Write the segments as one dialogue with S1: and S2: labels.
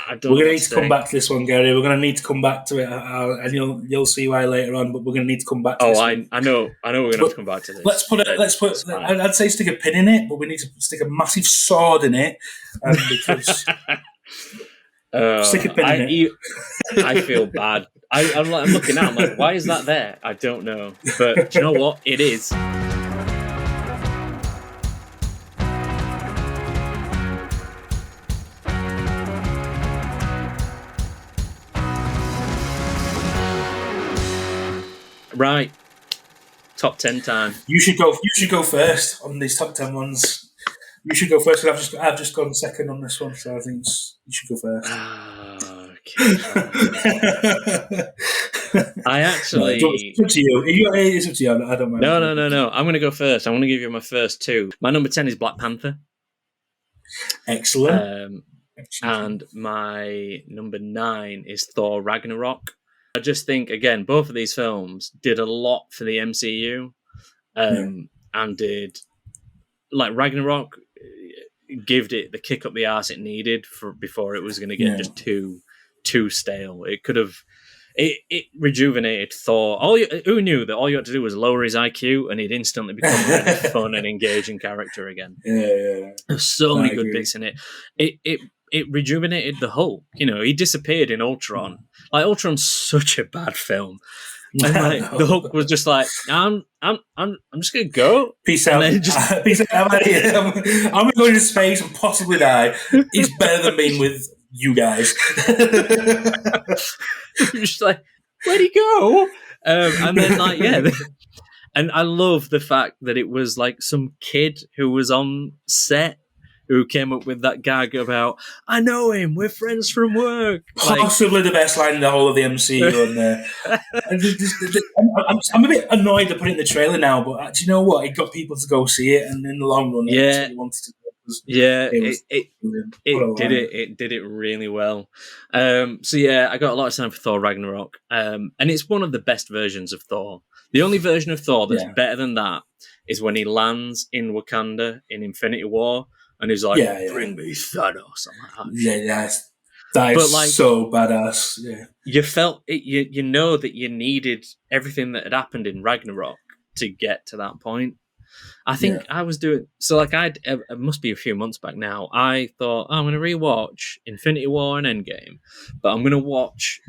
S1: I don't
S2: We're
S1: know
S2: going to
S1: what
S2: need to come
S1: say.
S2: back to this one, Gary. We're going to need to come back to it, and you'll see why later on. But we're going to need to come back to this.
S1: I know. We're going to have to come back to this.
S2: Let's put. I'd say stick a pin in it, but we need to stick a massive sword in it, because stick a pin in it.
S1: I feel bad. I'm looking at. I'm like, why is that there? I don't know, but do you know what? It is. Right, top 10 time.
S2: You should go first on these top 10 ones. You should go first. I've just gone second on this one, so I think you should go first.
S1: Okay. I actually.
S2: No, it's up to you. It's up to you. I don't mind.
S1: No. I'm going to go first. I'm going to give you my first two. My number 10 is Black Panther.
S2: Excellent.
S1: And my number 9 is Thor Ragnarok. I just think, again, both of these films did a lot for the MCU, and did, like, Ragnarok gave it the kick up the arse it needed before it was going to get just too stale. It could have, it rejuvenated Thor. Who knew that all you had to do was lower his IQ and he'd instantly become a really fun and engaging character again?
S2: Yeah.
S1: There's so many good bits in it. It rejuvenated the Hulk. You know, he disappeared in Ultron. Like, Ultron's such a bad film. And like, the Hulk was just like, I'm just gonna go.
S2: Peace out. Peace out. I'm out of here. I'm gonna go into space and possibly die. It's better than being with you guys.
S1: You're just like, where'd he go? And then, like, and I love the fact that it was like some kid who was on set who came up with that gag about, I know him, we're friends from work.
S2: Possibly the best line in the whole of the MCU. I'm a bit annoyed to put it in the trailer now, but do you know what? It got people to go see it, and in the long run, that's what he wanted to do.
S1: It did it really well. So yeah, I got a lot of time for Thor Ragnarok, and it's one of the best versions of Thor. The only version of Thor that's better than that is when he lands in Wakanda in Infinity War. And he's like, bring me Thanos. I'm like,
S2: that is like, so badass. Yeah.
S1: You felt it, you know that you needed everything that had happened in Ragnarok to get to that point. I think I was doing, so like it must be a few months back now, I thought, I'm going to rewatch Infinity War and Endgame, but I'm going to watch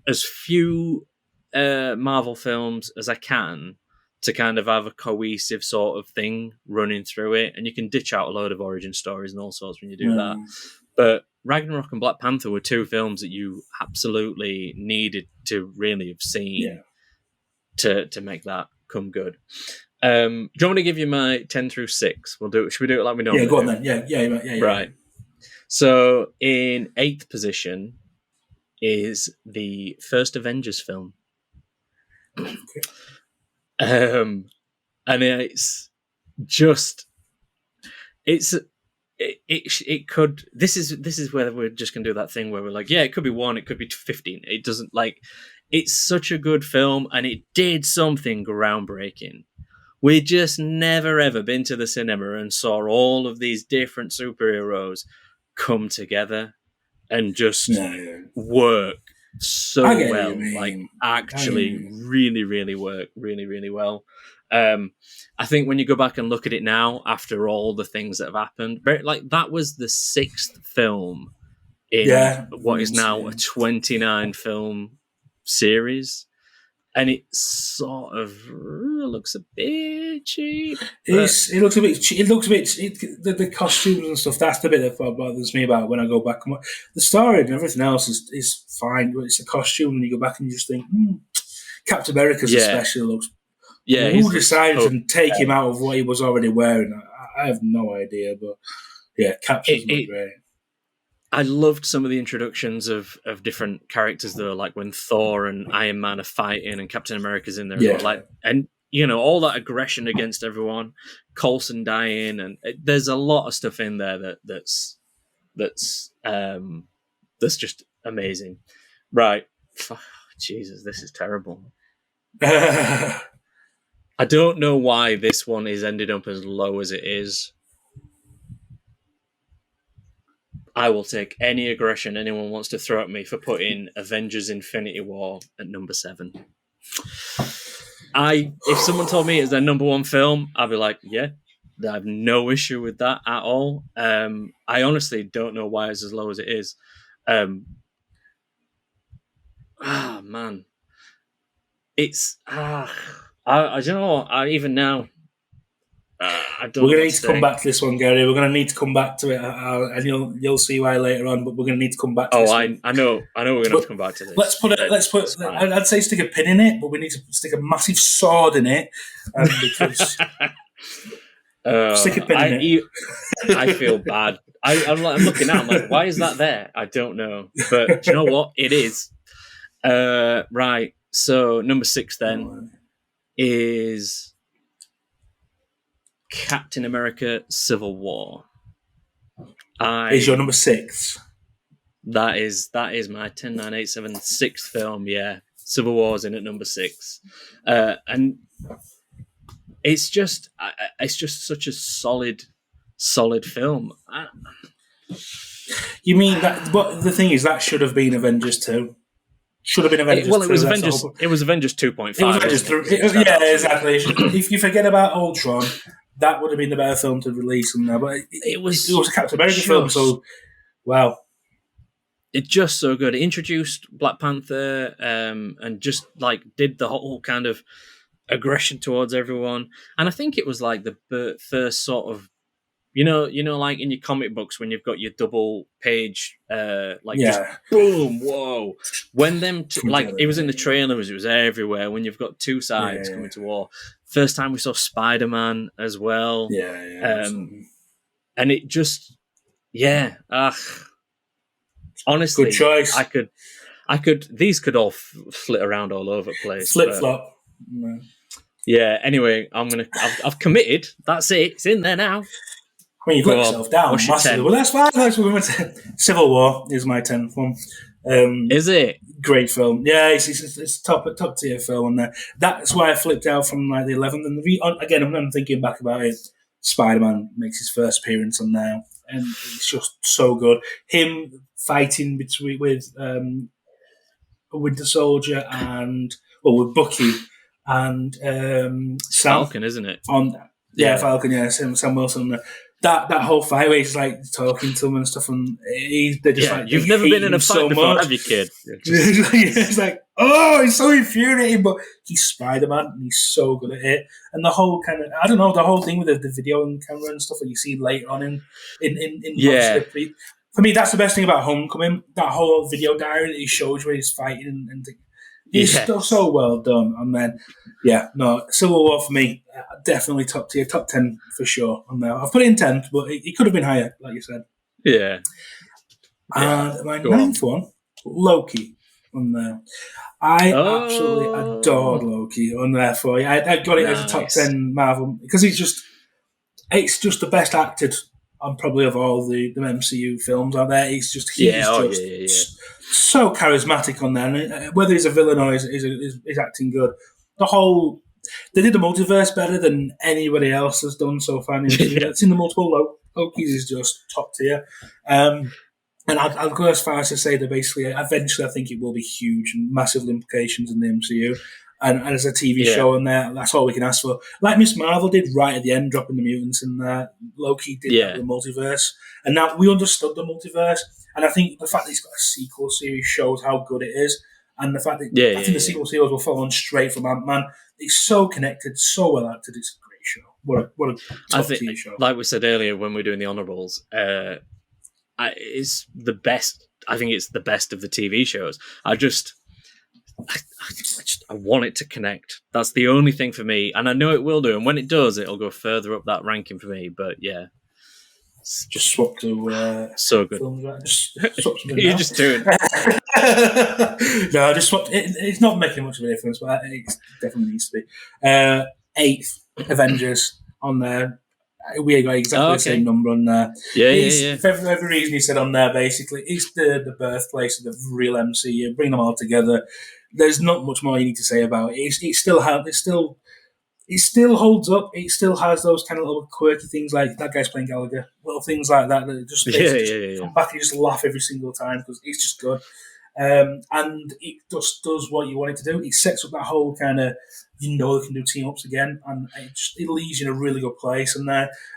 S1: as few Marvel films as I can to kind of have a cohesive sort of thing running through it. And you can ditch out a load of origin stories and all sorts when you do that. But Ragnarok and Black Panther were two films that you absolutely needed to really have seen to make that come good. Do you want me to give you my 10 through 6? Should we do it like we normally do?
S2: Yeah, go on then. Yeah.
S1: Right. So in 8th position is the first Avengers film.
S2: Okay.
S1: And it's just, it could, this is where we're just going to do that thing where we're like, it could be 1, it could be 15. It doesn't, like, it's such a good film and it did something groundbreaking. We just never ever been to the cinema and saw all of these different superheroes come together and just work so well, like actually really, really work really, really well. I think when you go back and look at it now, after all the things that have happened, like that was the 6th film in what is now a 29 film series. And it sort of looks a bit cheap.
S2: It looks a bit cheap. The costumes and stuff, that's the bit that bothers me about when I go back. The story and everything else is fine, but it's the costume when you go back and you just think, Captain America's especially looks... who decided to take him out of what he was already wearing? I have no idea, but Cap's not great.
S1: I loved some of the introductions of different characters though, like when Thor and Iron Man are fighting and Captain America's in there as well. Like, and you know, all that aggression against everyone, Coulson dying, and there's a lot of stuff in there that's just amazing. Right. Jesus, this is terrible. I don't know why this one is ended up as low as it is. I will take any aggression anyone wants to throw at me for putting Avengers Infinity War at number 7. If someone told me it's their number 1 film, I'd be like, yeah, I have no issue with that at all. I honestly don't know why it's as low as it is. Man. It's I don't know. Even now, I don't.
S2: We're going to need to come back to this one, Gary. We're going to need to come back to it, and you'll see why later on. But we're going to need to come back to this.
S1: I know. We're going to have to come back to this.
S2: Let's put. I'd say stick a pin in it, but we need to stick a massive sword in it, because stick a pin in it.
S1: I feel bad. I'm looking at. I'm like, why is that there? I don't know. But do you know what? It is. Right. So number 6 then is Captain America: Civil War.
S2: Is your number 6?
S1: That is my 10, 9, 8, 7, 6th film. Yeah, Civil War's in at number 6, and it's just such a solid film.
S2: You mean that? But the thing is, that should have been Avengers 2. Should have been Avengers.
S1: It was Avengers. It was Avengers 2.5.
S2: It was Avengers 3. Yeah, exactly. If you forget about Ultron, that would have been the better film to release on there. But it was a Captain America film, so wow.
S1: It's just so good. It introduced Black Panther, and just like did the whole kind of aggression towards everyone. And I think it was like the first sort of, you know, like in your comic books when you've got your double page, just boom, whoa. When them it was in the trailers, it was everywhere. When you've got two sides coming to war. First time we saw Spider-Man as well. And it just, honestly,
S2: good choice.
S1: I could. These could all flit around all over the place.
S2: Flip flop.
S1: Yeah. Anyway, I've committed. That's it. It's in there now.
S2: I mean, you've got yourself down massively. Well, that's fine. That's what we went to. Civil War is my 10th one.
S1: Is it?
S2: Great film. Yeah, it's top tier film. And that's why I flipped out from like the 11th. And again, I'm thinking back about it. Spider-Man makes his first appearance on there, and it's just so good. Him fighting with Winter Soldier and with Bucky and
S1: Falcon, isn't it?
S2: Falcon. Yeah, Sam Wilson. That whole fight where he's like talking to him and stuff, and they're just like,
S1: you've never been in a fight before, have you, kid?
S2: It's like, it's so infuriating, but he's Spider-Man and he's so good at it. And the whole kind of, I don't know, the whole thing with the video and camera and stuff that you see later on in for me, that's the best thing about Homecoming. That whole video diary that he shows where he's fighting and it's so well done. And then, Civil War for me, definitely top tier, top 10 for sure on there. I've put it in 10th, but it could have been higher, like you said.
S1: Yeah.
S2: And my 9th one, Loki on there. I absolutely adored Loki on there for you. I got it as a top 10 Marvel because it's just the best acted on probably of all the MCU films out there. He's just so charismatic on there. And whether he's a villain or is acting good, they did the multiverse better than anybody else has done so far. It's in the multiple Loki's is just top tier. And I'll go as far as to say that basically, eventually, I think it will be huge and massive implications in the MCU. And as a TV show on there, that's all we can ask for. Like Miss Marvel did right at the end, dropping the mutants in there. Loki did the multiverse. And now we understood the multiverse. And I think the fact that he's got a sequel series shows how good it is. And the fact that I think the sequel series will follow on straight from Ant-Man. It's so connected, so well acted. It's a great show. What a top tier show.
S1: Like we said earlier when we were doing the honorables, it's the best. I think it's the best of the TV shows. I want it to connect. That's the only thing for me, and I know it will do. And when it does, it'll go further up that ranking for me. But yeah,
S2: just swap to
S1: so good.
S2: Just swap
S1: You're just doing.
S2: No, I just swapped. It's not making much of a difference, but it definitely needs to be. 8th Avengers on there. We got exactly the same number on there. For every reason you said on there, basically, it's the birthplace of the real MCU. Bring them all together. There's not much more you need to say about it. It's still it still holds up. It still has those kind of little quirky things like that guy's playing Gallagher, little things like that that just basically just come back and just laugh every single time because it's just good. And it just does what you want it to do. It sets up that whole kind of, they can do team ups again, and it leaves you in a really good place. And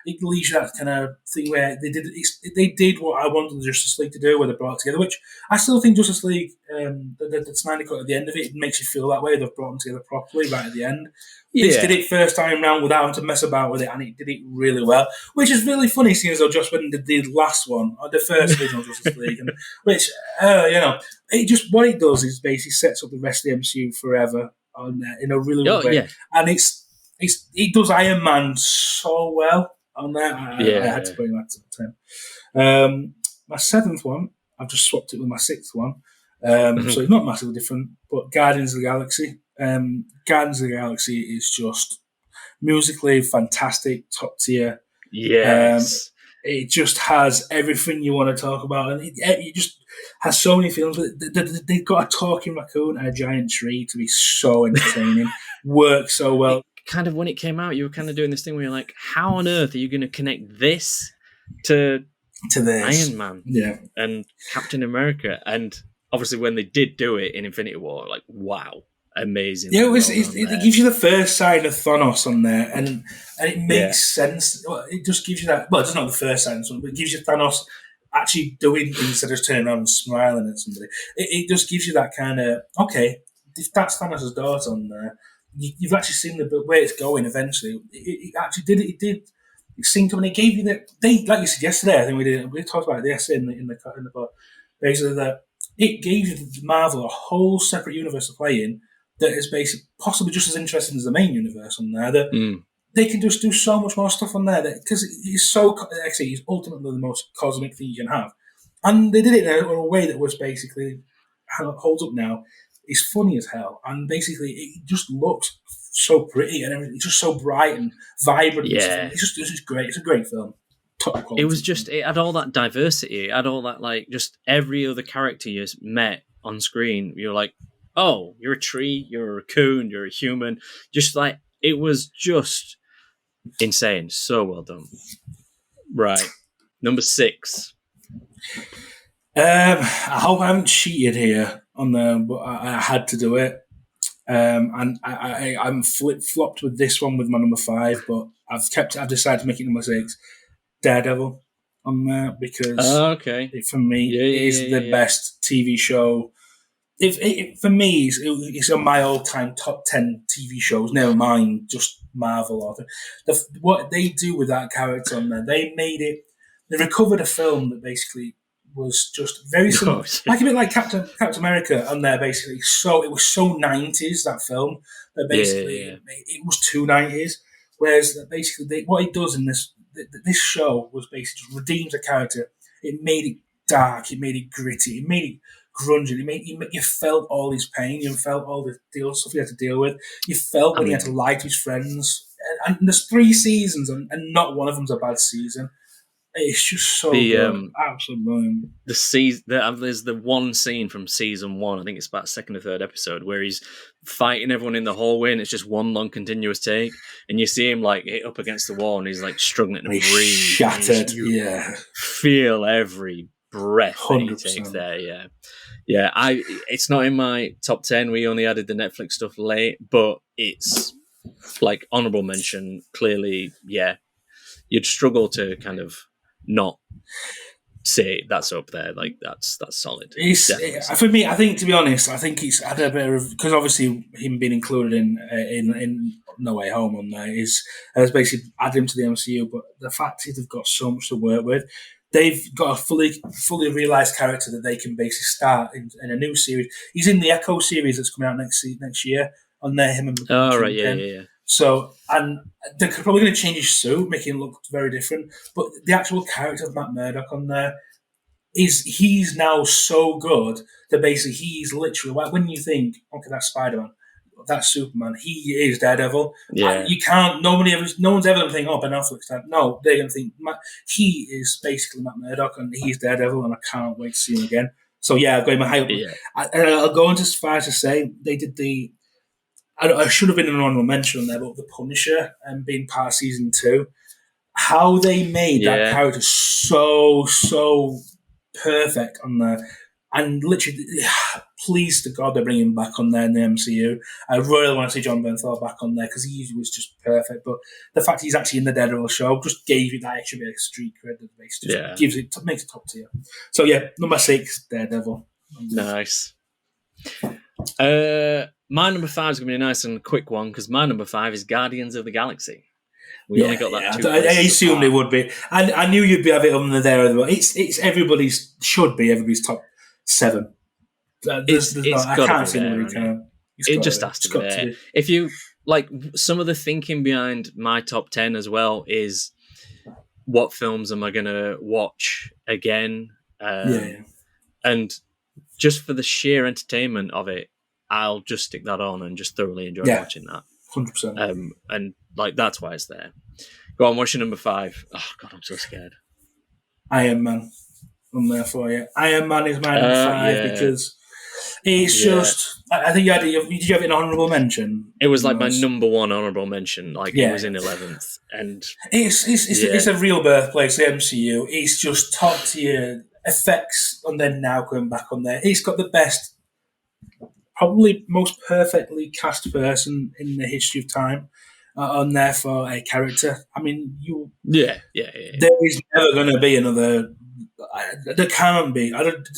S2: it leaves you that kind of thing where they did what I wanted the Justice League to do, where they brought it together. Which I still think Justice League, the Snyder Cut at the end of it makes you feel that way. They've brought them together properly right at the end. They did it first time round without having to mess about with it, and it did it really well. Which is really funny, seeing as though Joss Whedon did the last one, or the first original Justice League, and which it just what it does is basically sets up the rest of the MCU forever in a really good way, and it does Iron Man so well on that. I had to put him at the time. My seventh one, I've just swapped it with my sixth one, so it's not massively different. But Guardians of the Galaxy. Guardians of the Galaxy is just musically fantastic, top tier.
S1: Yes.
S2: It just has everything you want to talk about, and it just has so many films. They've got a talking raccoon and a giant tree to be so entertaining. Works so well.
S1: Kind of when it came out, you were kind of doing this thing where you're like, how on earth are you going to connect this to this Iron Man and Captain America? And obviously when they did do it in Infinity War, like, wow. Amazing.
S2: Yeah, it gives you the first sign of Thanos on there, and it makes sense. It just gives you that. Well, it's not the first sign, but it gives you Thanos actually doing things instead of turning around and smiling at somebody. It just gives you that kind of, okay, if that's Thanos' daughter on there, you've actually seen the way it's going eventually. It actually did it. It did. It synced up, and it gave you that. Like you said yesterday, I think we talked about this in the book. Basically, that it gave you Marvel a whole separate universe to play in. That is basically possibly just as interesting as the main universe on there. That they can just do so much more stuff on there because he's he's ultimately the most cosmic thing you can have, and they did it in a way that was basically holds up now. It's funny as hell, and basically it just looks so pretty and everything. It's just so bright and vibrant.
S1: Yeah,
S2: it's just great. It's a great film. Top quality.
S1: It was just it had all that diversity. It had all that just every other character you met on screen. You're like, oh, you're a tree, you're a raccoon, you're a human. Just it was just insane. So well done. Right. Number 6.
S2: I hope I haven't cheated here on there, but I had to do it. And I'm flip-flopped with this one with my number 5, but I've decided to make it number 6. Daredevil on there because for me it is the best TV show. For me, it's on my all-time top 10 TV shows. Never mind just Marvel or what they do with that character on there. They recovered a film that basically was just very similar, like a bit like Captain America on there. Basically, so it was so 90s that film that basically it was too 90s. Whereas basically what it does in this show was basically just redeems a character. It made it dark. It made it gritty. It made it grungy. You felt all his pain. You felt all the stuff he had to deal with. You felt when he had to lie to his friends. And there's 3 seasons, and not one of them's a bad season. It's just so good. Absolutely.
S1: There's the one scene from season 1. I think it's about 2nd or 3rd episode where he's fighting everyone in the hallway, and it's just one long continuous take, and you see him hit up against the wall, and he's struggling to breathe.
S2: Shattered.
S1: Feel every breath that he takes there. Yeah. It's not in my top 10. We only added the Netflix stuff late, but it's honorable mention. Clearly, you'd struggle to kind of not say that's up there. That's solid.
S2: For me, I think, to be honest, I think it's had a bit of, because obviously him being included in No Way Home on there has basically added him to the MCU. But the fact is they've got so much to work with. They've got a fully realised character that they can basically start in a new series. He's in the Echo series that's coming out next year on there. Him and
S1: yeah.
S2: So, and they're probably going to change his suit, making him look very different. But the actual character of Matt Murdock on there he's now so good that basically he's literally, when you think, okay, that's Spider-Man, that's Superman, he is Daredevil.
S1: Yeah.
S2: You can't, no one's ever going to think, Ben Affleck's Daredevil. No, they're going to think, he is basically Matt Murdock and he's Daredevil, and I can't wait to see him again. So, I've got him high up. Yeah. I'll go on as far as to say they did the I should have been an honorable mention on there, but the Punisher and being part of season 2, how they made that character so perfect on there. And literally, pleased to God they're bringing him back on there in the MCU. I really want to see John Bernthal back on there because he was just perfect. But the fact he's actually in the Daredevil show just gave it that extra bit of street cred. Makes it top tier. So yeah, number 6, Daredevil.
S1: Nice. My number 5 is going to be a nice and quick one because my number 5 is Guardians of the Galaxy. We only got that 2
S2: I assumed it would be. I knew you'd have it under there as well. It's everybody's top 7. I can't see anybody can.
S1: It just has to be there. If you like, some of the thinking behind my top 10 as well is what films am I going to watch again? And just for the sheer entertainment of it, I'll just stick that on and just thoroughly enjoy watching that.
S2: 100%.
S1: And like that's why it's there. Go on, what's your number 5? Oh God, I'm so scared.
S2: Iron Man. I'm there for you. Iron Man is my number 5 because it's just. I think did you have an honourable mention?
S1: It was like my number 1 honourable mention. Like it was in 11th, and
S2: it's a real birthplace. The MCU. It's just top tier effects, and then now going back on there, it's got the best, probably most perfectly cast person in the history of time. On there for a character. I mean, there is never going to be another. There can't be,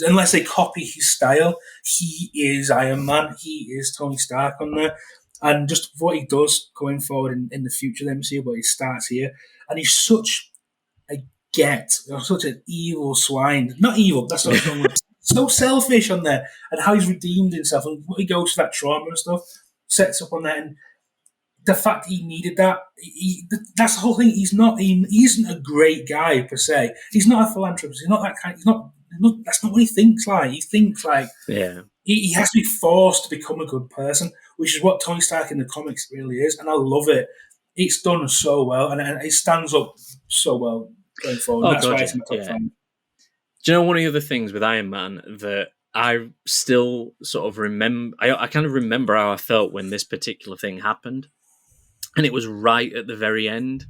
S2: unless they copy his style. He is Iron Man. He is Tony Stark on there, and just what he does going forward in the future of the MCU. But he starts here, and he's such such an evil swine. Not evil. That's not wrong. So selfish on there, and how he's redeemed himself, and what he goes through that trauma and stuff sets up on there. And the fact he needed that, that's the whole thing. He isn't a great guy per se. He's not a philanthropist. He's not that kind. That's not what he thinks like. He thinks like he has to be forced to become a good person, which is what Tony Stark in the comics really is. And I love it. It's done so well, and it stands up so well going forward. That's why it's in my top 5.
S1: Do you know one of the other things with Iron Man that I still sort of remember? I kind of remember how I felt when this particular thing happened. And it was right at the very end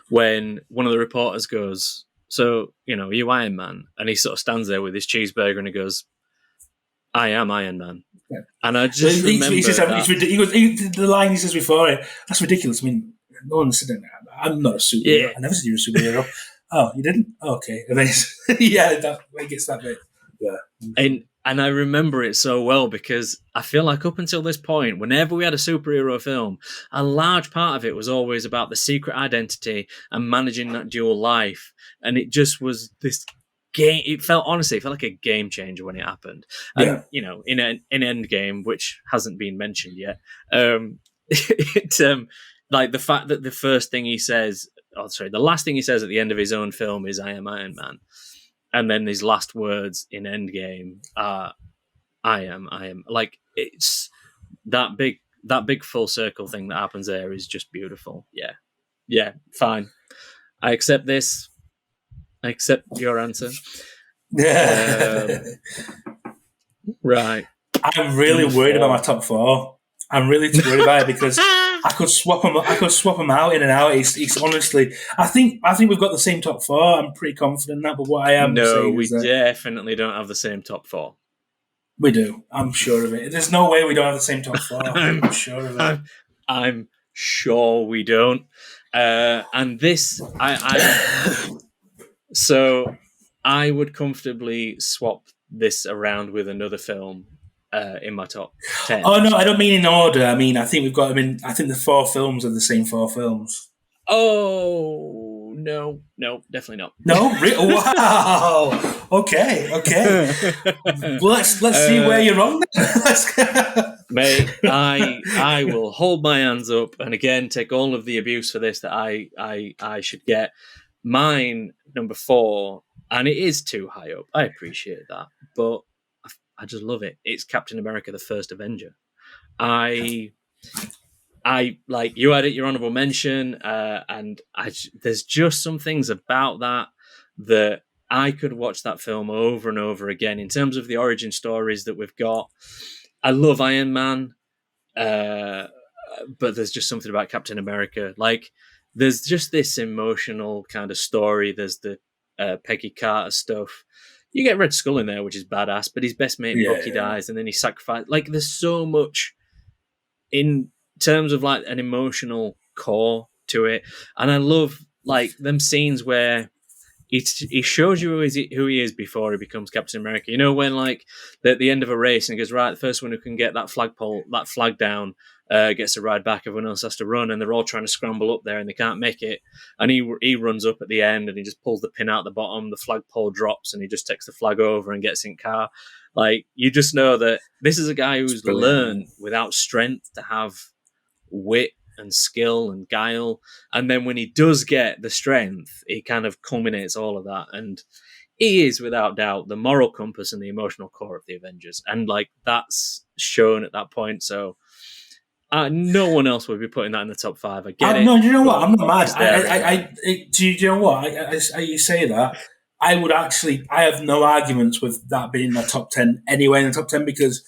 S1: when one of the reporters goes, "So, are you Iron Man?" And he sort of stands there with his cheeseburger and he goes, "I am Iron Man." Yeah. And I just remember
S2: the line he says before it, that's ridiculous. I mean, no one said that. I'm not a superhero. Yeah. I never said you were a superhero. Oh, you didn't? Oh, okay. And then it gets that bit. Yeah.
S1: And I remember it so well because I feel like up until this point, whenever we had a superhero film, a large part of it was always about the secret identity and managing that dual life. And it just was this game. It felt like a game changer when it happened. And, in Endgame, which hasn't been mentioned yet, like the fact that the last thing he says at the end of his own film is "I am Iron Man." And then his last words in Endgame are, I am. Like, it's that big full circle thing that happens there is just beautiful. Yeah. Yeah, fine. I accept this. I accept your answer. Right.
S2: I'm really worried about my top 4. I'm really worried about it because I could swap them out in and out. It's honestly, I think we've got the same top 4. I'm pretty confident in that. But what I am saying
S1: is we definitely don't have the same top 4.
S2: We do. I'm sure of it. There's no way we don't have the same top 4. I'm sure of it.
S1: I'm sure we don't. And this, so I would comfortably swap this around with another film. In my top 10.
S2: Oh no, I don't mean in order. I mean, I think we've got. I think the 4 films are the same 4 films.
S1: Oh no, definitely not.
S2: No, wow. Okay. Let's see where you're wrong.
S1: Mate, I will hold my hands up and again take all of the abuse for this that I should get. Mine number 4, and it is too high up. I appreciate that, but I just love it. It's Captain America: The First Avenger. I like you had it your honorable mention, and there's just some things about that I could watch that film over and over again. In terms of the origin stories that we've got, I love Iron Man. but there's just something about Captain America. Like, there's just this emotional kind of story. There's the Peggy Carter stuff. You get Red Skull in there, which is badass, but his best mate Bucky dies, and then he sacrificed. Like, there's so much in terms of like an emotional core to it, and I love like them scenes where he shows you who he is before he becomes Captain America. You know, when like at the end of a race and he goes, right, the first one who can get that flag down gets a ride back. Everyone else has to run, and they're all trying to scramble up there and they can't make it. And he runs up at the end and he just pulls the pin out the bottom. The flagpole drops and he just takes the flag over and gets in car. Like, you just know that this is a guy who's learned without strength to have wit and skill and guile, and then when he does get the strength, he kind of culminates all of that, and he is without doubt the moral compass and the emotional core of the Avengers, and like that's shown at that point. So no one else would be putting that in the top 5. I get it.
S2: No, you know what? I'm not mad. Do you know what? You say that. I have no arguments with that being in the top 10 anyway, in the top 10, because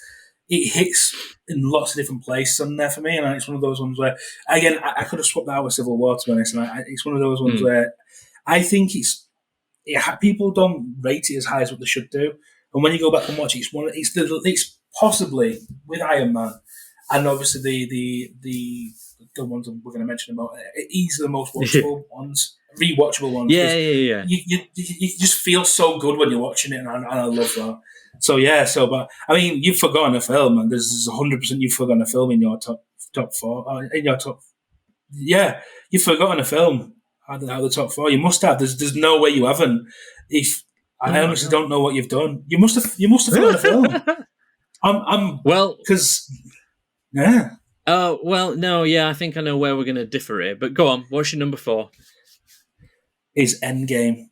S2: it hits in lots of different places on there for me, and it's one of those ones where, again, I could have swapped that out with Civil War, to be honest, and it's one of those ones where I think people don't rate it as high as what they should do, and when you go back and watch it, it's possibly, with Iron Man, and obviously the ones we're going to mention about, easily the most watchable ones, rewatchable ones.
S1: Yeah.
S2: You just feel so good when you're watching it, and I love that. So, but I mean, you've forgotten a film, and there's 100% you've forgotten a film in your top 4. In your top, you've forgotten a film out of the top 4. You must have. There's no way you haven't. I honestly don't know what you've done. You must have forgotten a film. Because
S1: well, no, yeah, I think I know where we're going to differ here. But go on. What's your number 4?
S2: Is Endgame.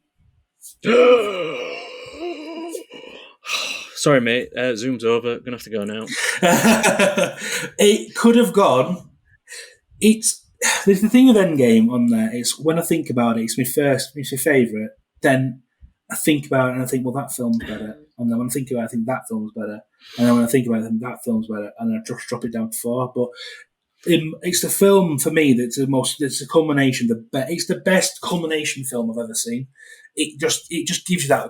S1: Sorry, mate. Zoom's over. Gonna have to go now.
S2: It could have gone. There's the thing with Endgame on there. It's when I think about it, it's my favourite. Then I think about it and I think, well, that film's better. And then when I think about it, I think that film's better. And then when I think about it, I think that film's better. And I just drop it down to 4. But it's the film for me that's it's a culmination. It's the best culmination film I've ever seen. It just gives you that.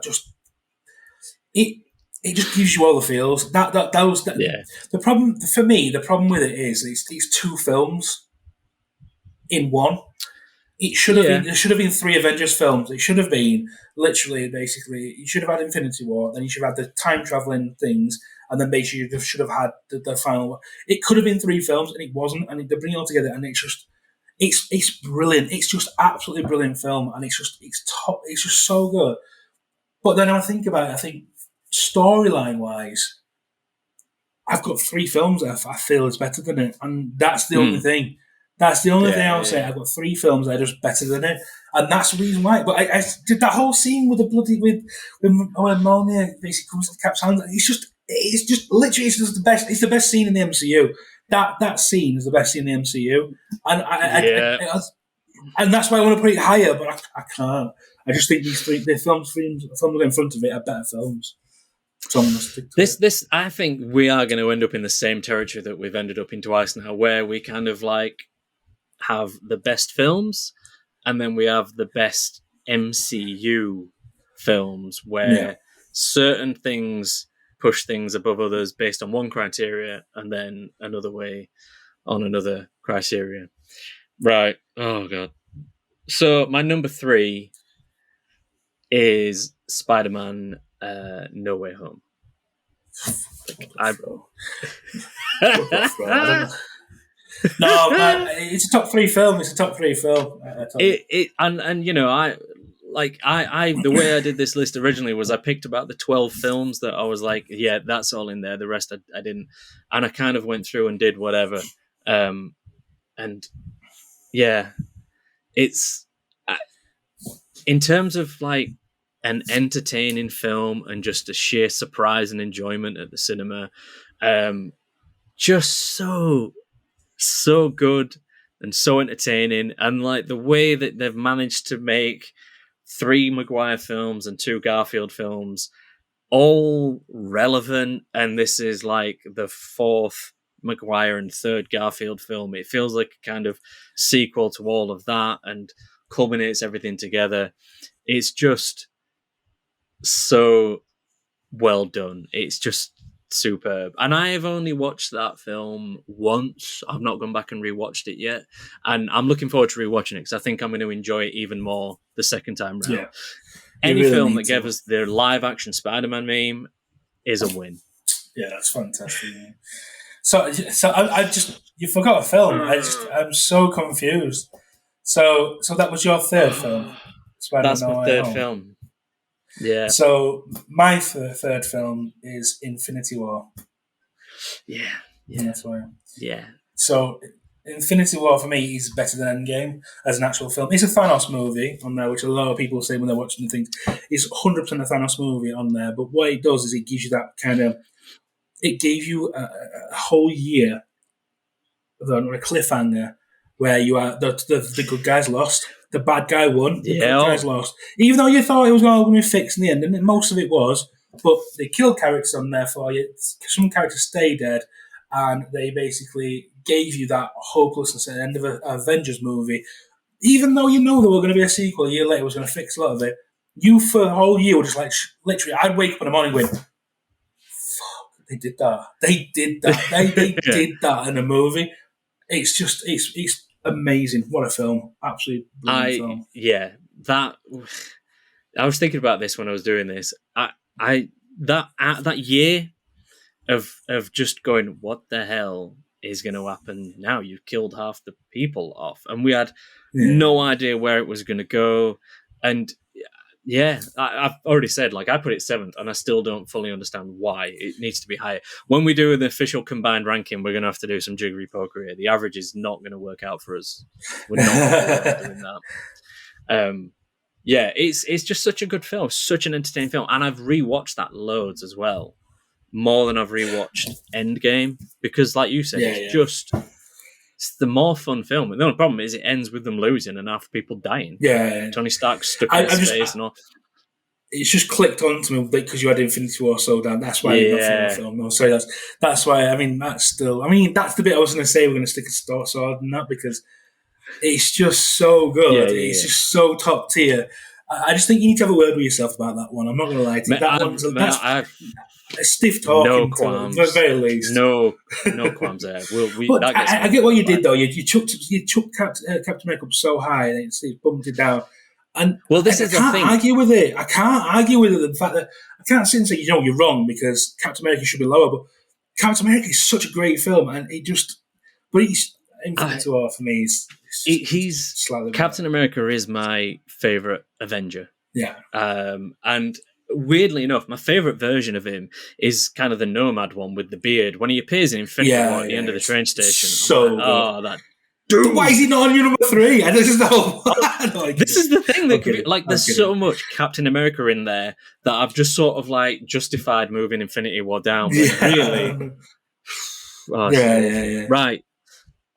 S2: It just gives you all the feels. The problem for me, the problem with it is it's 2 films in one. It should have been. There should have been 3 Avengers films. It should have been basically. You should have had Infinity War. Then you should have had the time traveling things, and then basically you should have had the final one. It could have been 3 films, and it wasn't. And they bring it all together, and it's brilliant. It's just absolutely brilliant film, and it's top. It's just so good. But then when I think about it, I think storyline wise, I've got 3 films that I feel is better than it, and that's the only thing. That's the only thing I'll say. I've got 3 films that are just better than it, and that's the reason why. But I did that whole scene with the when Mjolnir basically comes to Cap's hand. It's just literally it's just the best. It's the best scene in the MCU. That scene is the best scene in the MCU, and and that's why I want to put it higher, but I can't. I just think the films in front of it are better films. So
S1: this I think we are going to end up in the same territory that we've ended up in twice now, where we kind of like have the best films and then we have the best MCU films where certain things push things above others based on one criteria and then another way on another criteria. Right. Oh God. So my number 3 is Spider-Man No Way Home.
S2: No, it's a top 3 film. It's a top 3 film.
S1: And you know, I the way I did this list originally was I picked about the 12 films that I was like, yeah, that's all in there. The rest I didn't, and I kind of went through and did whatever. And yeah, it's in terms of like an entertaining film and just a sheer surprise and enjoyment at the cinema. Just so good and so entertaining, and like the way that they've managed to make 3 Maguire films and 2 Garfield films all relevant, and this is like the 4th Maguire and third Garfield film. It feels like a kind of sequel to all of that and culminates everything together. It's just so well done. It's just superb. And I have only watched that film once. I've not gone back and rewatched it yet. And I'm looking forward to rewatching it because I think I'm going to enjoy it even more the second time round.
S2: Yeah.
S1: Any
S2: really
S1: film
S2: need
S1: that
S2: to.
S1: gave us the live action Spider-Man meme is a win.
S2: Yeah, that's fantastic. Yeah. So I just, you forgot a film. I'm so confused. So that was your third film? Spider-Man
S1: That's
S2: No
S1: my
S2: Way
S1: third
S2: Home.
S1: film. Yeah.
S2: So my third film is Infinity War.
S1: Yeah.
S2: That's why.
S1: Yeah.
S2: So Infinity War for me is better than Endgame as an actual film. It's a Thanos movie on there, which a lot of people say when they're watching the things. It's 100% a Thanos movie on there, but what it does is it gives you that kind of. It gave you a whole year on a cliffhanger where you are the good guys lost, the bad guy won, the good guys lost. Even though you thought it was all going to be fixed in the end, and most of it was, but they killed characters on there for you. Some characters stay dead, and they basically gave you that hopelessness at the end of an Avengers movie. Even though you know there were going to be a sequel a year later, was going to fix a lot of it. You for a whole year were just like literally. I'd wake up in the morning going, they did that. They did that in a movie. It's just, it's amazing. What a film. Absolutely brilliant film.
S1: Yeah, that, I was thinking about this when I was doing this. That year of just going, what the hell is going to happen now? You've killed half the people off. And we had no idea where it was going to go. And yeah, I've already said, like, I put it 7th, and I still don't fully understand why it needs to be higher. When we do the official combined ranking, we're going to have to do some jiggery poker here. The average is not going to work out for us. We're not doing that. Yeah, it's just such a good film, such an entertaining film, and I've rewatched that loads as well, more than I've rewatched Endgame, because, like you said, it's the more fun film. And the only problem is it ends with them losing and half people dying.
S2: Yeah.
S1: Tony Stark stuck in space and all.
S2: It's just clicked onto me because you had Infinity War so down. That's why you're not from the film. No, sorry, that's why. I mean, that's the bit I was going to say. We're going to stick a sword in that because it's just so good. It's just so top tier. I just think you need to have a word with yourself about that one. I'm not going to lie to you. That one's a stiff talking.
S1: No qualms.
S2: At the very least.
S1: No qualms there.
S2: But I get what you did though. You chucked Captain America up so high and it bumped it down. And
S1: this is the thing. I can't
S2: argue with it. I can't argue with it. The fact that I can't sit and say, you're wrong because Captain America should be lower. But Captain America is such a great film, and Infinity War for me he's slightly
S1: Captain America is my favorite Avenger.
S2: Yeah.
S1: And weirdly enough, my favorite version of him is kind of the Nomad one with the beard. When he appears in Infinity War at the end of the train station,
S2: so
S1: like, that.
S2: Dude, why is he not on your number 3? And this is
S1: this is the thing that could be, like, there's so much Captain America in there that I've just sort of like justified moving Infinity War down. But really, right.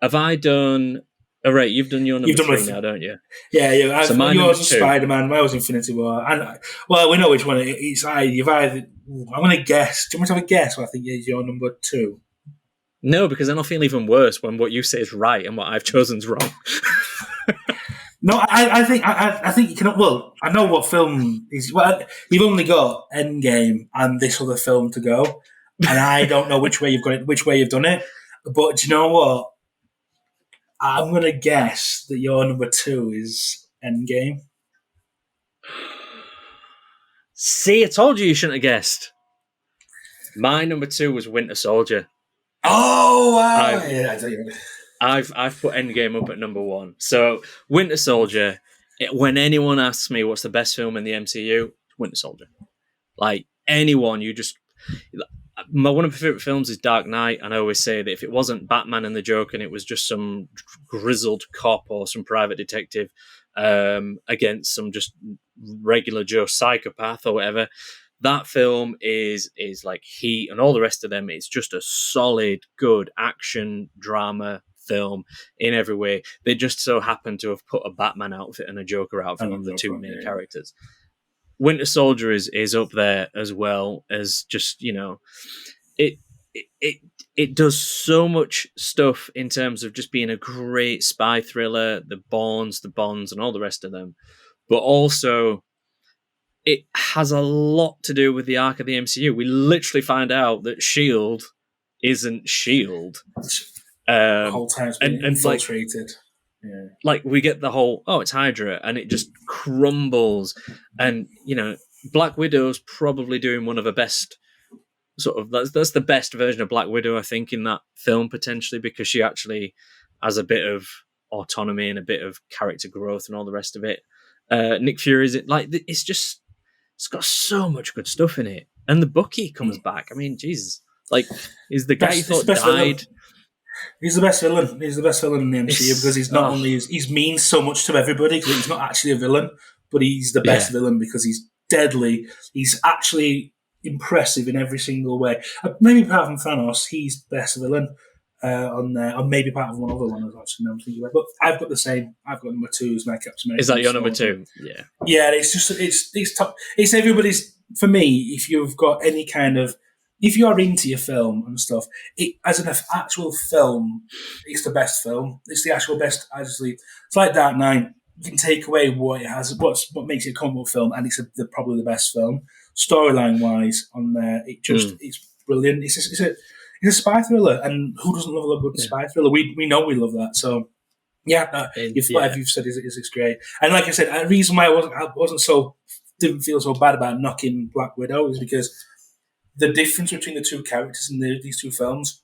S1: Have I done? Oh, right, you've done your number 3 now, don't you?
S2: Yeah.
S1: So
S2: yours was Spider-Man. Mine was Infinity War. And we know which one it is. I'm going to guess. Do you want to have a guess? What I think is your number 2.
S1: No, because then I'll feel even worse when what you say is right and what I've chosen is wrong.
S2: No, I think you can. Well, I know what film is. Well, you've only got Endgame and this other film to go, and I don't know which way you've got it, which way you've done it. But do you know what? I'm going to guess that your number 2 is Endgame.
S1: See, I told you shouldn't have guessed. My number 2 was Winter Soldier.
S2: Oh, wow.
S1: I've put Endgame up at number 1. So, Winter Soldier, when anyone asks me what's the best film in the MCU, Winter Soldier. Like, anyone, one of my favourite films is Dark Knight, and I always say that if it wasn't Batman and the Joker and it was just some grizzled cop or some private detective against some just regular Joe psychopath or whatever, that film is like Heat and all the rest of them. It's just a solid, good action drama film in every way. They just so happen to have put a Batman outfit and a Joker outfit on the two main characters. Winter Soldier is up there as well as just, it does so much stuff in terms of just being a great spy thriller, the Bonds, and all the rest of them, but also it has a lot to do with the arc of the MCU. We literally find out that Shield isn't Shield.
S2: The whole time's been infiltrated.
S1: Like we get the whole, it's Hydra, and it just crumbles. And Black Widow's probably doing one of the best sort of that's the best version of Black Widow, I think, in that film, potentially, because she actually has a bit of autonomy and a bit of character growth and all the rest of it. Nick Fury's it's got so much good stuff in it, and the Bucky comes back. I mean, Jesus, is the guy you thought died?
S2: Villain. He's the best villain. He's the best villain in the MCU because he's not only he's means so much to everybody because he's not actually a villain, but he's the best villain because he's deadly. He's actually impressive in every single way. Maybe apart from Thanos, he's best villain on there, or maybe part of one other one. Actually, I'm thinking about. But I've got the same. I've got number 2 as my Captain America.
S1: Is that your number 2? Yeah.
S2: Yeah, it's top. It's everybody's. For me, if you've got any kind of, if you're into your film and stuff, as an actual film, it's the best film. It's the actual best. Actually, it's like Dark Knight. You can take away what it has, what makes it a comic book film, and it's probably the best film. Storyline wise, on there, it's brilliant. It's a spy thriller, and who doesn't love a good spy thriller? We know we love that. So whatever you've said is great. And like I said, the reason why I didn't feel so bad about knocking Black Widow is because the difference between the two characters in these two films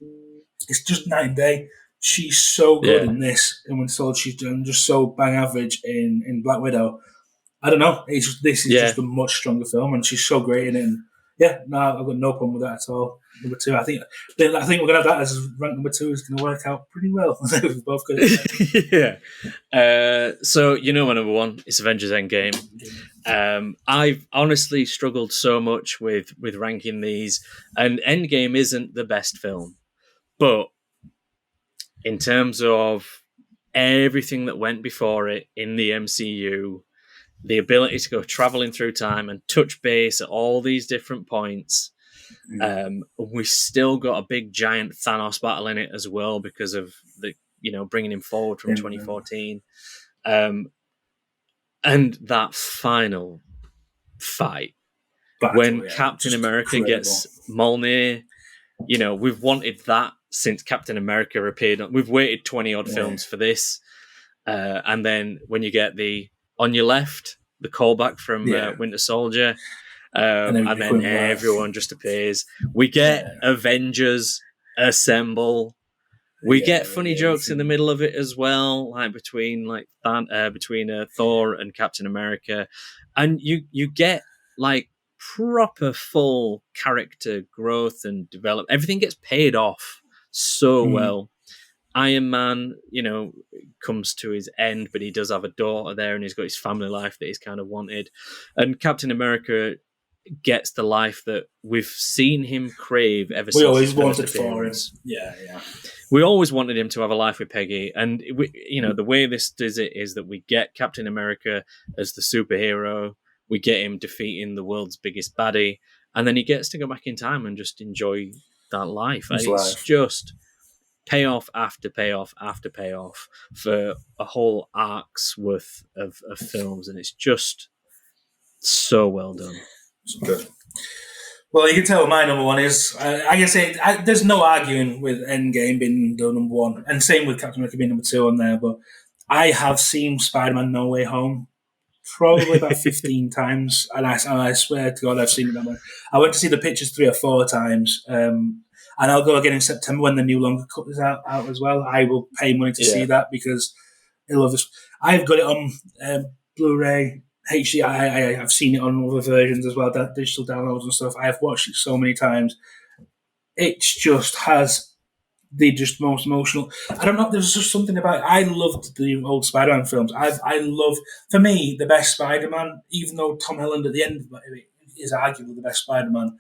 S2: is just night and day. She's so good in this, and when told she's done just so bang average in Black Widow. I don't know. This is just a much stronger film, and she's so great in it. And I've got no problem with that at all. Number 2, I think we're gonna have that as rank number 2 is gonna work out pretty well. We've both got it.
S1: So my number 1 is Avengers Endgame. I've honestly struggled so much with ranking these, and Endgame isn't the best film, but in terms of everything that went before it in the MCU, the ability to go traveling through time and touch base at all these different points, we still got a big giant Thanos battle in it as well because of the bringing him forward from 2014, and that final fight when Captain America gets Mjolnir. We've wanted that since Captain America appeared. We've waited 20 odd films for this, and then when you get on your left, the callback from Winter Soldier, and then everyone just appears. We get Avengers Assemble. We get funny jokes in the middle of it as well, like between Thor and Captain America, and you get like proper full character growth and development. Everything gets paid off so well. Iron Man, comes to his end, but he does have a daughter there, and he's got his family life that he's kind of wanted. And Captain America gets the life that we've seen him crave ever since. We always wanted for him. Yeah. We always wanted him to have a life with Peggy, and the way this does it is that we get Captain America as the superhero. We get him defeating the world's biggest baddie, and then he gets to go back in time and just enjoy that life. It's just payoff after payoff after payoff for a whole arc's worth of films, and it's just so well done.
S2: So good. Well, you can tell my number 1 is, I can say, there's no arguing with Endgame being the number 1, and same with Captain America being number 2 on there, but I have seen Spider-Man No Way Home probably about 15 times, and I swear to God I've seen it that way. I went to see the pictures 3 or 4 times, and I'll go again in September when the new longer cut is out as well. I will pay money to see that because I love this. I've got it on Blu-ray, HD. I've seen it on other versions as well, digital downloads and stuff. I have watched it so many times. It just has the most emotional. I don't know. There's just something about it. I loved the old Spider-Man films. I love, for me, the best Spider-Man, even though Tom Holland at the end is arguably the best Spider-Man.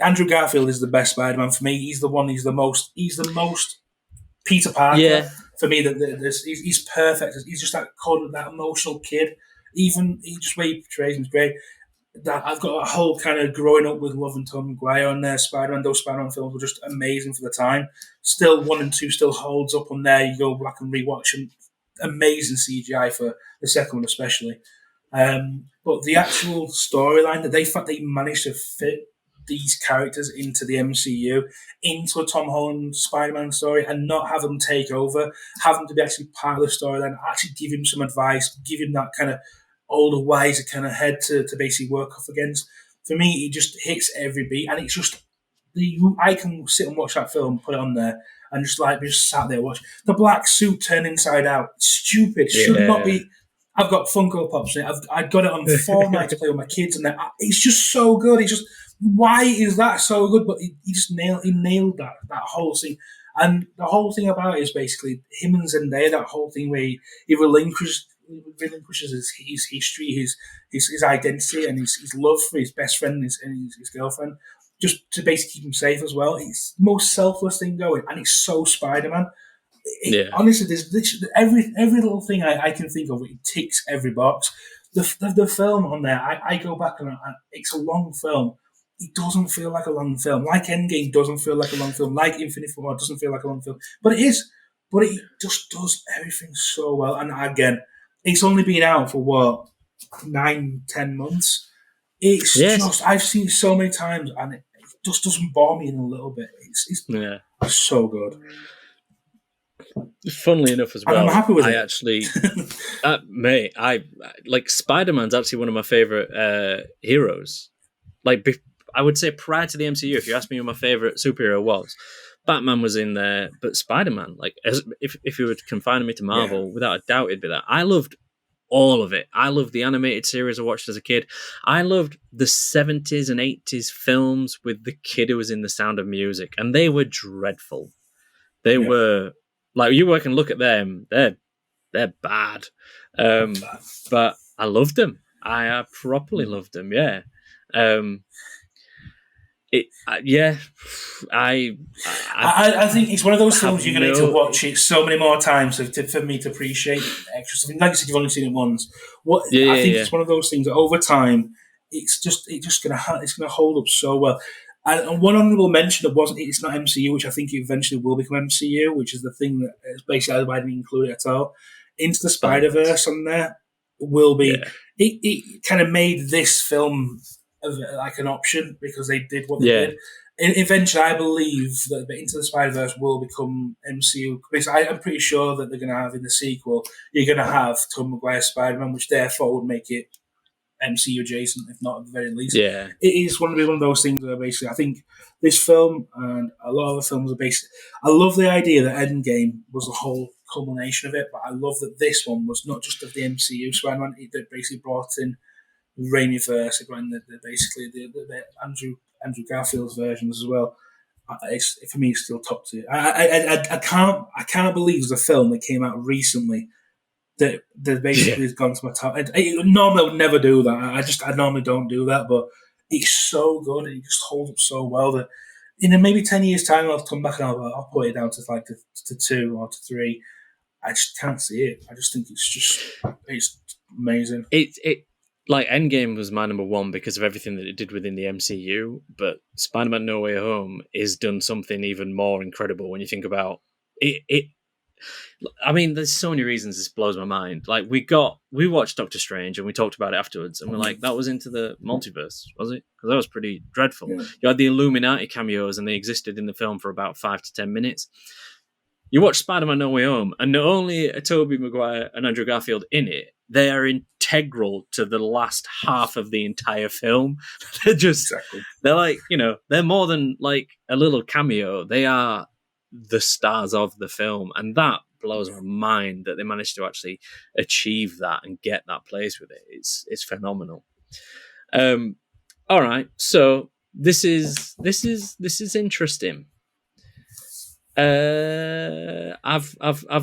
S2: Andrew Garfield is the best Spider-Man for me. He's the most Peter Parker for me. He's perfect. He's just that emotional kid. Even just way he portrays him is great. that I've got a whole kind of growing up with love and Tom Maguire on there. Spider-Man, those Spider-Man films were just amazing for the time. Still, 1 and 2 still holds up on there. You go back and rewatch them. Amazing CGI for the second one, especially. But the actual storyline that they managed to fit these characters into the MCU, into a Tom Holland Spider-Man story, and not have them take over, have them to be actually part of the storyline, actually give him some advice, give him that kind of older, wiser kind of head to basically work off against. For me, it just hits every beat, and it's just I can sit and watch that film, put it on there, and just sat there watch the black suit turn inside out. Stupid, should not be. I've got Funko Pops in it. I've got it on Fortnite to play with my kids, and it's just so good. It's just, why is that so good? But he just nailed that whole scene. And the whole thing about it is basically him and Zendaya, that whole thing where he relinquishes his history, his identity, and his love for his best friend and his girlfriend, just to basically keep him safe as well. It's the most selfless thing going, and it's so Spider-Man. Honestly, there's literally every little thing I can think of. It ticks every box. The film on there, I go back and it's a long film. It doesn't feel like a long film. Like Endgame doesn't feel like a long film. Like Infinity War doesn't feel like a long film. But it is. But it just does everything so well. And again, it's only been out for what, 9-10 months. It's just, I've seen it so many times, and it just doesn't bore me in a little bit. It's so good.
S1: Funnily enough, as well,
S2: I'm happy with it.
S1: I actually, mate, I like Spider-Man's actually one of my favorite heroes. Like, I would say prior to the MCU, if you asked me who my favorite superhero was, Batman was in there, but Spider-Man, like, if you were confining me to Marvel, without a doubt, it'd be that. I loved all of it. I loved the animated series I watched as a kid. I loved the 70s and 80s films with the kid who was in The Sound of Music, and they were dreadful. They were, like, you can look at them, they're bad. But I loved them. I properly loved them, I
S2: think it's one of those films you're going to need to watch it so many more times for me to appreciate extra stuff. Like I said, you've only seen it once. I think it's one of those things that over time, it's going to hold up so well. And one honourable mention that it's not MCU, which I think eventually will become MCU, which is the thing that is basically why I didn't include it at all. Into the Spider-Verse on there will be. It kind of made this film like an option because they did what they did. And eventually, I believe that Into the Spider-Verse will become MCU. Because I'm pretty sure that they're going to have in the sequel, you're going to have Tom Maguire Spider-Man, which therefore would make it MCU adjacent, if not at the very least. It is one of those things where basically I think this film and a lot of the films are basically. I love the idea that Endgame was the whole culmination of it, but I love that this one was not just of the MCU Spider-Man. It basically brought in Raimiverse, and basically the Andrew Garfield's versions as well. For me, it's still top tier. I can't believe there's a film that came out recently that basically has gone to my top. Normally, I would never do that. I normally don't do that, but it's so good. And it just holds up so well that in maybe 10 years' time, I'll come back and I'll put it down to like to 2 or to 3. I just can't see it. I just think it's amazing.
S1: It like Endgame was my number one because of everything that it did within the MCU, but Spider-Man No Way Home has done something even more incredible when you think about it. I mean, there's so many reasons this blows my mind. Like, we watched Doctor Strange and we talked about it afterwards, and we're like, that was into the multiverse, was it? Because that was pretty dreadful. You had the Illuminati cameos, and they existed in the film for about 5 to 10 minutes. You watch Spider-Man No Way Home, and not only are Tobey Maguire and Andrew Garfield in it, they are integral to the last half of the entire film. They're like, they're more than like a little cameo. They are the stars of the film, and that blows my mind that they managed to actually achieve that and get that place with it. It's phenomenal. All right, so this is interesting. I've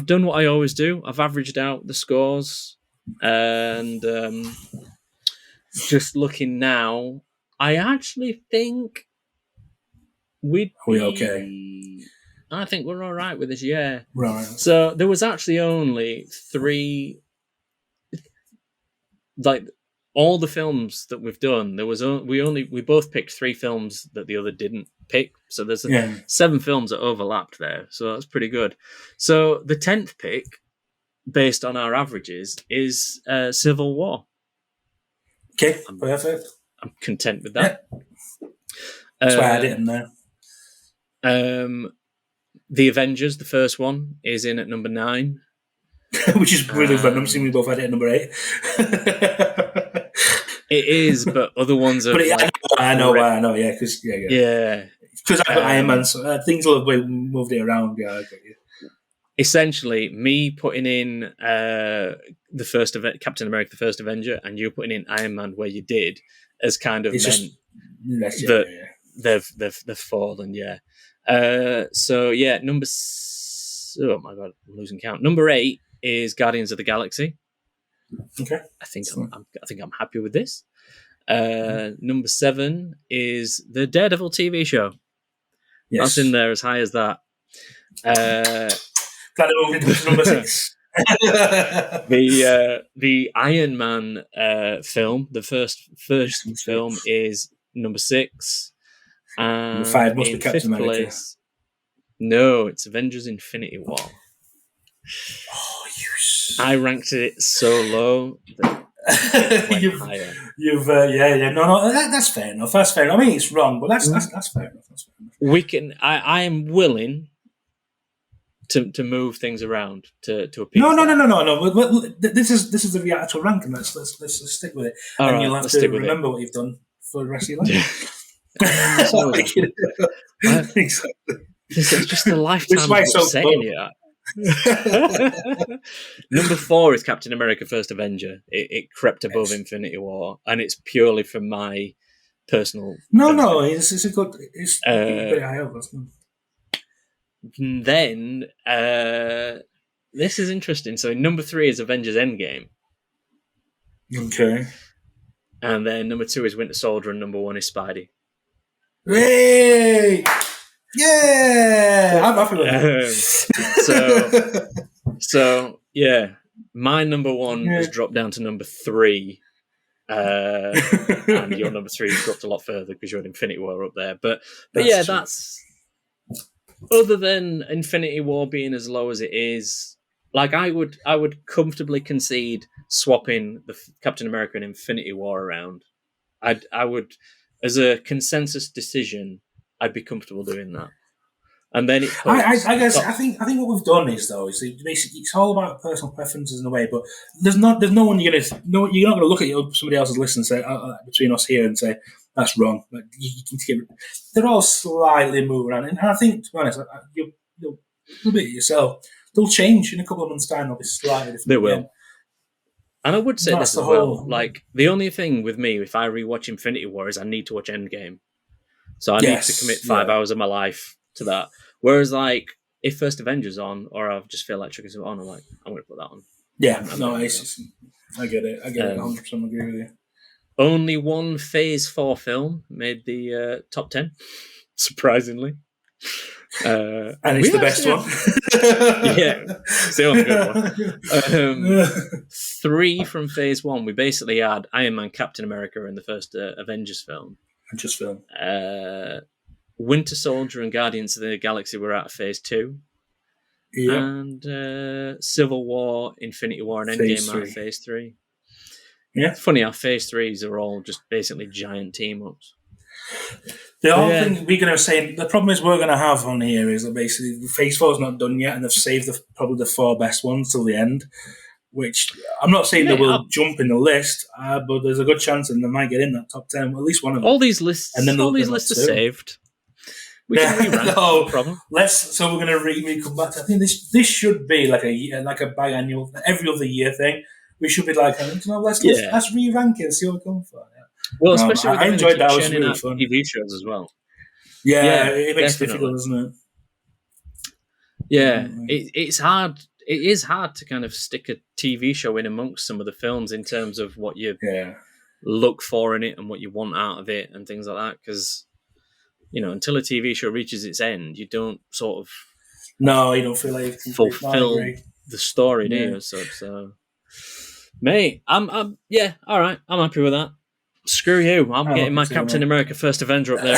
S1: done what I always do. I've averaged out the scores, and just looking now, I actually think we're okay. I think we're all right with this,
S2: Right.
S1: So there was actually only 3, like all the films that we've done, we both picked 3 films that the other didn't pick. So there's 7 films that overlapped there. So that's pretty good. So the 10th pick, based on our averages, is Civil War.
S2: Okay, perfect.
S1: I'm content with that.
S2: Yeah. That's why I had it in there.
S1: The Avengers, the first one, is in at number 9.
S2: Which is really random, seeing we both had it at number 8.
S1: It is, but other ones are.
S2: I know, yeah, because because I've got Iron Man, so things will have moved it around. Yeah, I get you.
S1: Essentially, me putting in the first Captain America, the first Avenger, and you putting in Iron Man where you did, has kind of meant that they've fallen. Yeah. So yeah, oh my god, I'm losing count. Number 8 is Guardians of the Galaxy.
S2: Okay,
S1: I think I'm happy with this. Number 7 is the Daredevil TV show. Yes. That's in there as high as that.
S2: Glad I moved into number 6.
S1: The Iron Man film, the first film, is number 6.
S2: Number 5 must be Captain America.
S1: No, it's Avengers Infinity War.
S2: Oh,
S1: I ranked it so low that
S2: you've no, that's fair enough. That's fair enough. I mean, it's wrong, but that's fair enough.
S1: We can. I am willing to move things around to appease.
S2: No. This is the actual ranking. Let's stick with it, and you'll have to remember what you've done for the rest of your life.
S1: Exactly. It's just a lifetime of saying it. Number 4 is Captain America: First Avenger. It crept above Infinity War, and it's purely from my personal.
S2: No, it's a good. It's very high up.
S1: Then this is interesting. So number 3 is Avengers: Endgame.
S2: Okay.
S1: And then number 2 is Winter Soldier, and number 1 is Spidey.
S2: Hey! Yeah! I'm happy with
S1: that. So yeah, my number 1 has dropped down to number 3. And your number 3 dropped a lot further because you had Infinity War up there. But yeah, true. That's other than Infinity War being as low as it is. Like I would comfortably concede swapping the Captain America and Infinity War around. I would, as a consensus decision, I'd be comfortable doing that. And then
S2: I guess I think what we've done is basically it's all about personal preferences in a way, but there's no one you're not gonna look at somebody else's list and say between us here and say that's wrong. Like, they're all slightly moving around, and I think to be honest, you'll look at it yourself. They'll change in a couple of months' time. They'll be slightly different.
S1: They will. And I would say this as well. Like the only thing with me, if I rewatch Infinity War, is I need to watch Endgame. So I need to commit 5 hours of my life to that. Whereas, like, if First Avengers on, or I just feel like chucking something on, I'm like, I'm going to put that on.
S2: Yeah, I get it. I 100% agree with you.
S1: Only one Phase 4 film made the top 10, surprisingly.
S2: And it's the best one.
S1: Yeah, it's the only good one. 3 from Phase 1. We basically had Iron Man, Captain America, and the first Avengers film. Winter Soldier and Guardians of the Galaxy were out of Phase 2.
S2: Yep.
S1: And Civil War, Infinity War, and Endgame out of Phase 3.
S2: Yeah.
S1: It's funny how Phase 3s are all just basically giant team-ups.
S2: The whole thing we're going to say, the problem is we're going to have on here is that basically Phase 4 is not done yet, and they've saved probably the 4 best ones till the end, which I'm not saying they will jump in the list, but there's a good chance that they might get in that top 10, at least one of them.
S1: All these lists are saved. We can re-rank, no problem.
S2: So we're going to come back to. I think this should be like a biannual, every other year thing. We should be like, let's re-rank it and see what we come for. Yeah.
S1: Well, especially with
S2: I enjoyed that. It was really fun.
S1: TV shows as well.
S2: Yeah, it makes it difficult, doesn't it?
S1: Yeah, it's hard. It is hard to kind of stick a TV show in amongst some of the films in terms of what you look for in it and what you want out of it and things like that. Because until a TV show reaches its end, you don't sort of
S2: you don't feel like you can
S1: fulfill the story, do you? So Mate, I'm yeah, all right. I'm happy with that. Screw you. I'm getting my
S2: too,
S1: Captain
S2: mate.
S1: America First Avenger up there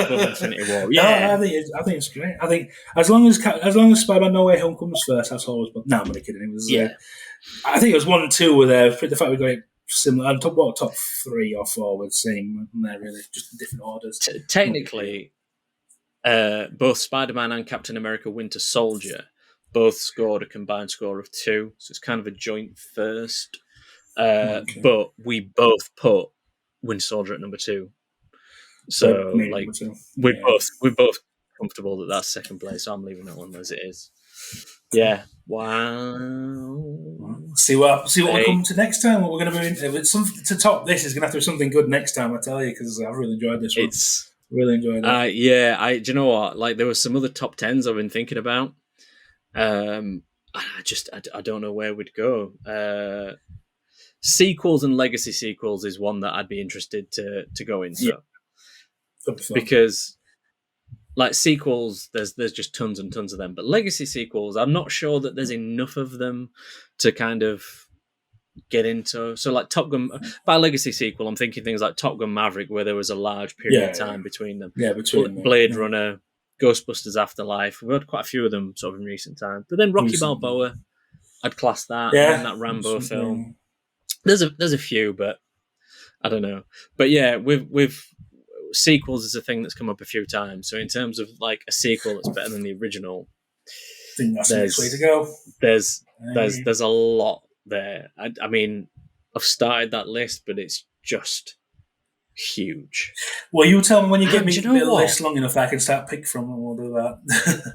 S1: above Infinity War. Yeah.
S2: No, I think it's great. I think as long as Spider-Man No Way Home comes first, that's always. No, I'm only kidding. It was. I think it was 1 and 2 were there. The fact we got it similar. And top 3 or 4 were the same. They're really just in different orders.
S1: Technically, both Spider-Man and Captain America Winter Soldier both scored a combined score of 2, so it's kind of a joint first. But we both put Winter Soldier at number 2, so like we're both comfortable that that's second place. So I'm leaving that one as it is. Yeah. Wow.
S2: See what we're coming to next time. What we're going to be to top this is going to have to be something good next time. I tell you, because I've really enjoyed this one. Really enjoyed it.
S1: Yeah. Do you know what? Like there were some other top 10s I've been thinking about. I don't know where we'd go. Sequels and legacy sequels is one that I'd be interested to go into, because like sequels, there's just tons and tons of them, but legacy sequels, I'm not sure that there's enough of them to kind of get into. So like Top Gun, by legacy sequel, I'm thinking things like Top Gun Maverick, where there was a large period of time between them. Yeah, between Blade Runner, Ghostbusters Afterlife. We've had quite a few of them sort of in recent times. But then Rocky Balboa, I'd class that. And then that Rambo film. There's a few, but I don't know. But yeah, with sequels is a thing that's come up a few times. So in terms of like a sequel that's better than the original,
S2: I think that's the next way to go.
S1: There's a lot there. I mean, I've started that list, but it's just huge.
S2: Well, you tell me when you get me the list long enough that I can start pick from, and we'll do that.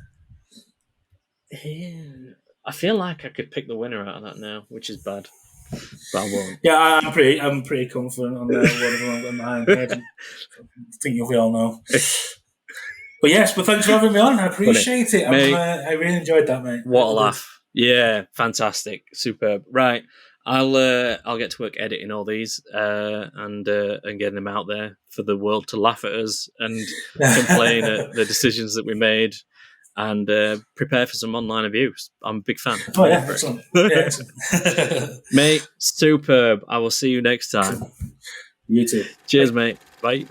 S1: Yeah. I feel like I could pick the winner out of that now, which is bad. But I won't.
S2: Yeah, I'm pretty confident on that. Whatever I've got in my head. I think we all know. But yes, thanks for having me on. I appreciate it. I really enjoyed that, mate.
S1: What a laugh! Yeah, fantastic, superb. Right, I'll get to work editing all these and getting them out there for the world to laugh at us and complain at the decisions that we made. And prepare for some online abuse. I'm a big fan.
S2: Oh, yeah, excellent.
S1: Mate, superb. I will see you next time.
S2: You too.
S1: Cheers, mate. Bye.